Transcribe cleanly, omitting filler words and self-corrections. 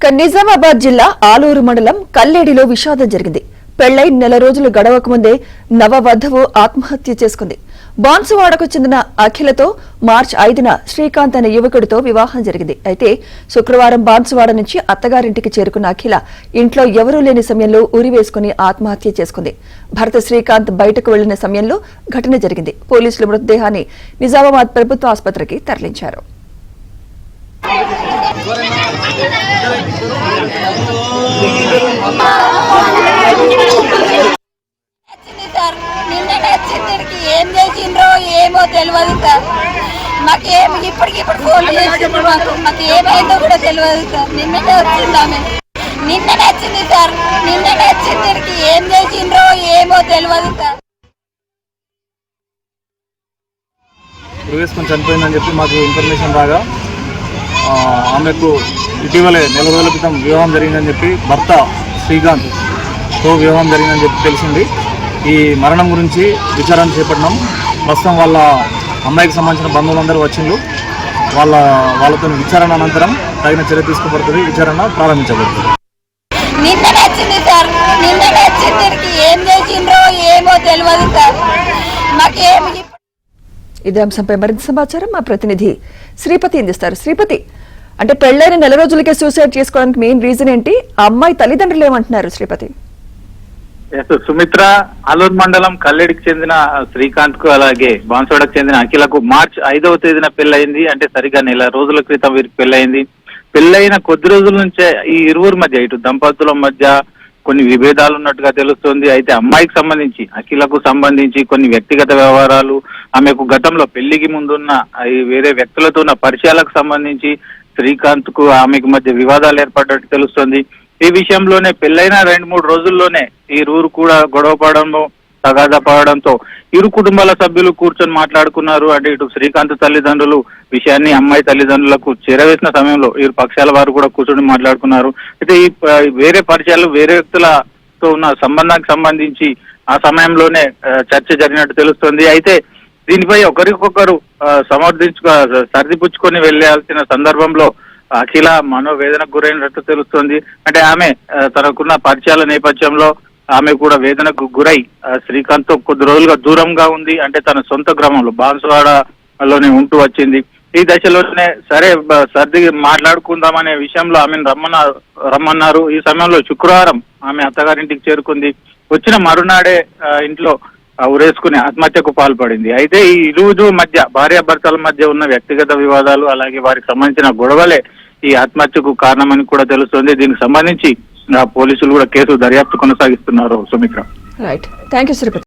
నిజామాబాద్ జిల్లా ఆలూరు మండలం కల్లేడిలో విషాదం జరిగింది. పెళ్లై నెల రోజులు గడవక ముందే నవవధువు ఆత్మహత్య చేసుకుంది. బాన్సువాడకు చెందిన అఖిలతో మార్చి 5న శ్రీకాంత్ అనే యువకుడితో వివాహం జరిగింది. అయితే శుక్రవారం బాన్సువాడ నుంచి అత్తగారింటికి చేరుకున్న అఖిల ఇంట్లో ఎవరూ లేని సమయంలో ఉరివేసుకుని ఆత్మహత్య చేసుకుంది. భర్త శ్రీకాంత్ బయటకు వెళ్లిన సమయంలో ఘటన జరిగింది. పోలీసులు మృతదేహాన్ని నిజామాబాద్ ప్రభుత్వ ఆసుపత్రికి తరలించారు. ఏం చేసిండ్రో ఏమో తెలియదు సార్. మాకేమి ఇప్పటికిప్పుడు ఫోన్ చేసిండ్రు. మాకు ఏమైందో కూడా తెలియదు సార్. నిన్ననే వచ్చిందామె, నిన్ననే వచ్చింది సార్. నిన్ననే వచ్చింది. ఏం చేసిండ్రో ఏమో తెలియదు సార్. వేసుకొని చనిపోయిందని చెప్పి మాకు ఇన్ఫర్మేషన్ రాగా ఆమెకు ఇటీవలే నెల రోజుల క్రితం వివాహం జరిగిందని చెప్పి భర్త శ్రీకాంత్తో వివాహం జరిగిందని చెప్పి తెలిసింది. ఈ మరణం గురించి విచారణ చేపట్టినాం. ప్రస్తుతం వాళ్ళ అమ్మాయికి సంబంధించిన బంధువులందరూ వచ్చిండ్రు. వాళ్ళతో విచారణ అనంతరం తగిన చర్య తీసుకోబడుతుంది. విచారణ ప్రారంభించబడుతుంది. ఇదే అంశంపై మరింత సమాచారం మా ప్రతినిధి శ్రీపతి అందిస్తారు. శ్రీపతి, అంటే పెళ్లైన నెల రోజులకే సూసైడ్ చేసుకోవడానికి మెయిన్ రీజన్ ఏంటి? ఆ అమ్మాయి తల్లిదండ్రులు ఏమంటున్నారు? శ్రీపతి. సుమిత్ర, ఆలూరు మండలం కల్లేడికి చెందిన శ్రీకాంత్ కు అలాగే బాన్సువాడకు చెందిన అఖిలకు మార్చి 5వ తేదీన పెళ్లయింది. అంటే సరిగా నెల రోజుల క్రితం వీరికి పెళ్లయింది. పెళ్లైన కొద్ది రోజుల నుంచే ఈ ఇరువురి మధ్య, ఇటు దంపతుల మధ్య కొన్ని విభేదాలు ఉన్నట్టుగా తెలుస్తోంది. అయితే అమ్మాయికి సంబంధించి, అఖిలకు సంబంధించి కొన్ని వ్యక్తిగత వ్యవహారాలు, ఆమెకు గతంలో పెళ్లికి ముందున్న వేరే వ్యక్తులతో ఉన్న పరిచయాలకు సంబంధించి శ్రీకాంత్ కు ఆమెకు మధ్య వివాదాలు ఏర్పడ్డట్టు తెలుస్తోంది. ఈ విషయంలోనే పెళ్లైన 2-3 రోజుల్లోనే ఈ ఇరువురు కూడా గొడవ పడడంలో, తగాదా పడడంతో ఇరు కుటుంబాల సభ్యులు కూర్చొని మాట్లాడుకున్నారు. అంటే ఇటు శ్రీకాంత్ తల్లిదండ్రులు విషయాన్ని అమ్మాయి తల్లిదండ్రులకు చేరవేసిన సమయంలో ఇరు పక్షాల వారు కూడా కూర్చొని మాట్లాడుకున్నారు. అయితే ఈ వేరే పరిచయాలు, వేరే వ్యక్తులతో ఉన్న సంబంధానికి సంబంధించి ఆ సమయంలోనే చర్చ జరిగినట్టు తెలుస్తోంది. అయితే దీనిపై ఒకరికొకరు సర్దిపుచ్చుకొని వెళ్లాల్సిన సందర్భంలో అఖిల మనోవేదనకు గురైనట్టు తెలుస్తోంది. అంటే ఆమె తనకున్న పరిచయాల నేపథ్యంలో ఆమె కూడా వేదనకు గురై శ్రీకాంత్ తో కొద్ది రోజులుగా దూరంగా ఉంది. అంటే తన సొంత గ్రామంలో బాన్సువాడలోనే ఉంటూ వచ్చింది. ఈ దశలోనే సరే సర్ది మాట్లాడుకుందామనే విషయంలో ఆమెను రమ్మన్నారు. ఈ సమయంలో శుక్రవారం ఆమె అత్తగారింటికి చేరుకుంది. వచ్చిన మరునాడే ఇంట్లో ఉరేసుకుని ఆత్మహత్యకు పాల్పడింది. అయితే ఈ ఇరువురు మధ్య, భార్యాభర్తల మధ్య ఉన్న వ్యక్తిగత వివాదాలు, అలాగే వారికి సంబంధించిన గొడవలే ఈ ఆత్మహత్యకు కారణమని కూడా తెలుస్తోంది. దీనికి సంబంధించి పోలీసులు కూడా కేసు దర్యాప్తు కొనసాగిస్తున్నారు. Sumitra. Right, thank you Sripati.